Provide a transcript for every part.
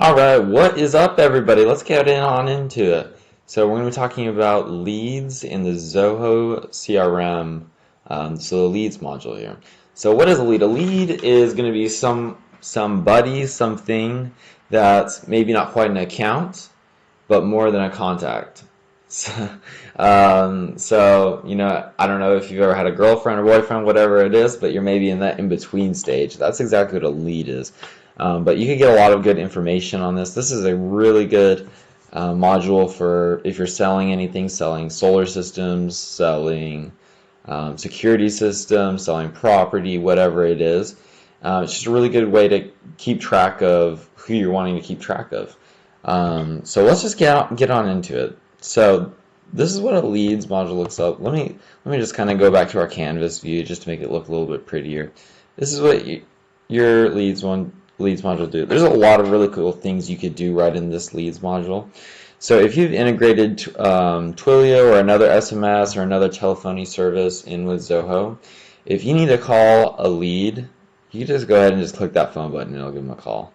All right, what is up, everybody? Let's get on into it. So we're going to be talking about leads in the Zoho CRM, so the leads module here. So what is a lead? A lead is going to be somebody, something that's maybe not quite an account, but more than a contact. So, I don't know if you've ever had a girlfriend or boyfriend, whatever it is, but you're maybe in that in-between stage. That's exactly what a lead is. But you can get a lot of good information on this. This is a really good module for if you're selling anything, selling solar systems, selling security systems, selling property, whatever it is. It's just a really good way to keep track of who you're wanting to keep track of. So let's just get on into it. So this is what a leads module looks like. Let me just kind of go back to our canvas view just to make it look a little bit prettier. This is what your leads module do. There's a lot of really cool things you could do right in this leads module. So if you've integrated Twilio or another SMS or another telephony service in with Zoho, if you need to call a lead, you just go ahead and just click that phone button and it'll give them a call.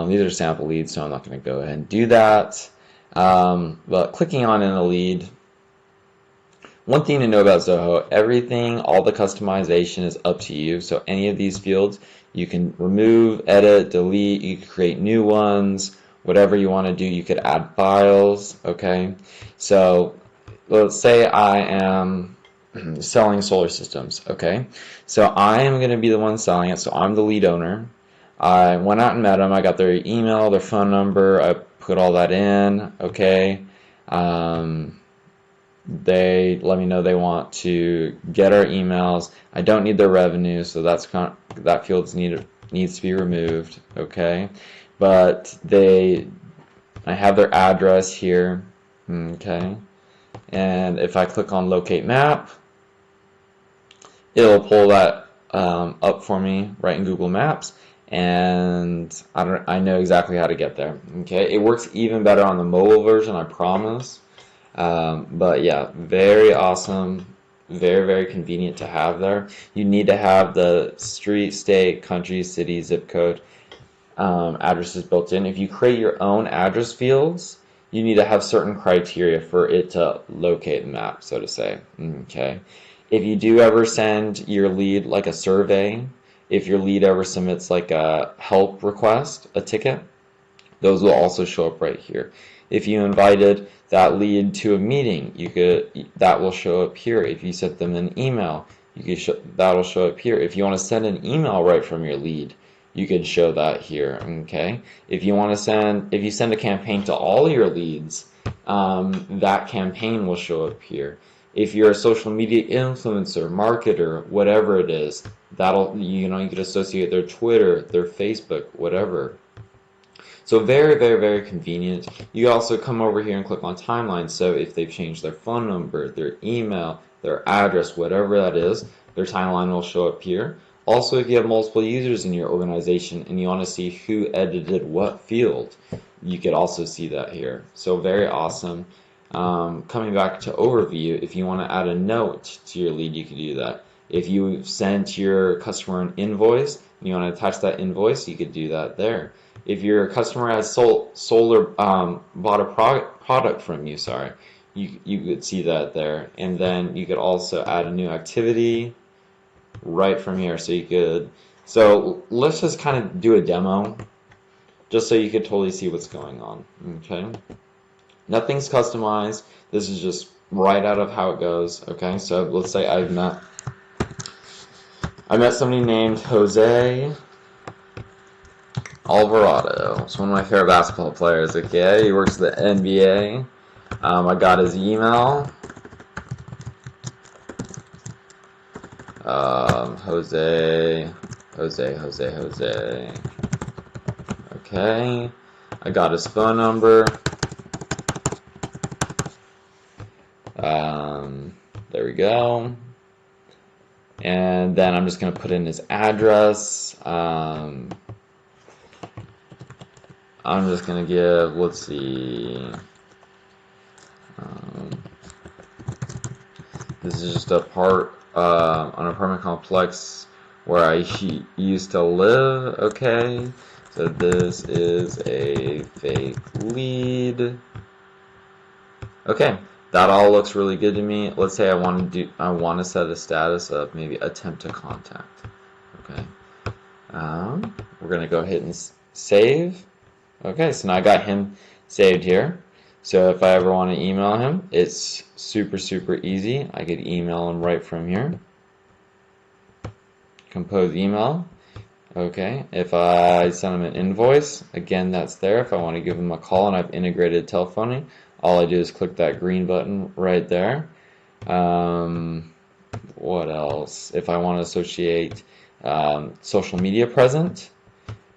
These are sample leads, so I'm not going to go ahead and do that. But clicking on in a lead, one thing to know about Zoho, everything, all the customization is up to you. So any of these fields, you can remove, edit, delete, you can create new ones, whatever you want to do. You could add files, okay? So let's say I am selling solar systems, okay? So I am going to be the one selling it, so I'm the lead owner. I went out and met them. I got their email, their phone number. I put all that in. Okay. They let me know they want to get our emails. I don't need their revenue, so that field needs to be removed. Okay. But I have their address here. Okay. And if I click on locate map, it'll pull that up for me right in Google Maps, and I know exactly how to get there. Okay, it works even better on the mobile version, I promise. But yeah, very awesome, very convenient to have there. You need to have the street, state, country, city, zip code addresses built in. If you create your own address fields, you need to have certain criteria for it to locate the map, so to say. Okay. If you do ever send your lead like a survey, if your lead ever submits like a help request, a ticket, those will also show up right here. If you invited that lead to a meeting, that will show up here. If you sent them an email, that'll show up here. If you want to send an email right from your lead, you can show that here. Okay. If you send a campaign to all your leads, that campaign will show up here. If you're a social media influencer, marketer, whatever it is, you could associate their Twitter, their Facebook, whatever. So very convenient. You also come over here and click on timeline. So if they've changed their phone number, their email, their address, whatever that is, their timeline will show up here. Also, if you have multiple users in your organization and you want to see who edited what field, you could also see that here. So very awesome. Coming back to overview, if you want to add a note to your lead, you can do that. If you sent your customer an invoice and you want to attach that invoice, you could do that there. If your customer has bought a product from you, you could see that there. And then you could also add a new activity right from here. So let's just kind of do a demo just so you could totally see what's going on. Okay. Nothing's customized. This is just right out of how it goes. Okay. So let's say I met somebody named Jose Alvarado. It's one of my favorite basketball players. Okay, he works at the NBA. I got his email. Jose. Okay, I got his phone number. There we go. And then I'm just going to put in his address. I'm just going to give, let's see, this is just a part an apartment complex where I used to live, okay. So this is a fake lead. Okay, that all looks really good to me. Let's say I want to set a status of maybe attempt to contact. Okay, we're gonna go ahead and save. Okay, so now I got him saved here. So if I ever want to email him, it's super easy. I could email him right from here. Compose email. Okay, if I send him an invoice, again, that's there. If I want to give him a call and I've integrated telephoning, all I do is click that green button right there. What else? If I want to associate social media present,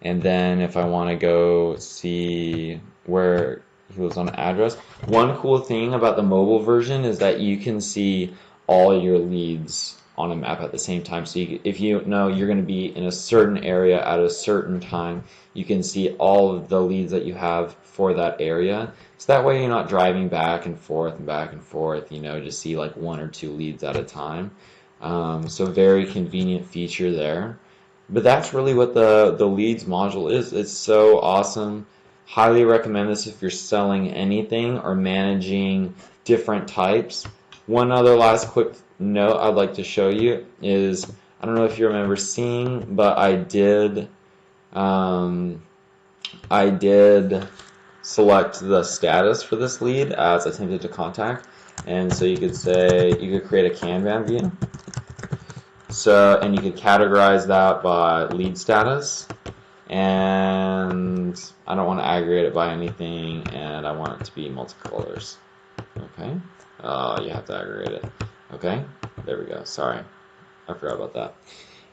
and then if I want to go see where he lives on address. One cool thing about the mobile version is that you can see all your leads on a map at the same time. So if you know you're going to be in a certain area at a certain time, you can see all of the leads that you have for that area. So that way you're not driving back and forth, just see like 1 or 2 leads at a time. So very convenient feature there. But that's really what the leads module is. It's so awesome. Highly recommend this if you're selling anything or managing different types. One other last quick note I'd like to show you is, I don't know if you remember seeing, but I did select the status for this lead as attempted to contact. And so you could create a Kanban view. So, and you could categorize that by lead status, and I don't want to aggregate it by anything, and I want it to be multicolors. Okay, you have to aggregate it. Okay, there we go. Sorry, I forgot about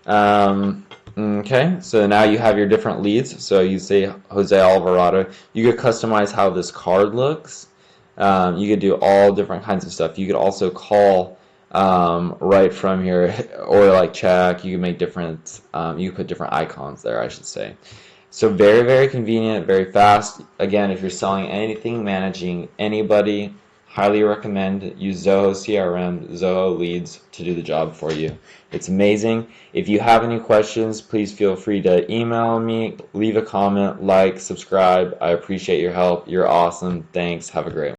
that. Okay, so now you have your different leads. So you say Jose Alvarado. You could customize how this card looks. You could do all different kinds of stuff. You could also call right from here, or like check. You can make different, you can put different icons there, I should say. So very convenient, very fast. Again, if you're selling anything, managing anybody, highly recommend use Zoho CRM, Zoho Leads to do the job for you. It's amazing. If you have any questions, please feel free to email me, leave a comment, like, subscribe. I appreciate your help. You're awesome. Thanks. Have a great one.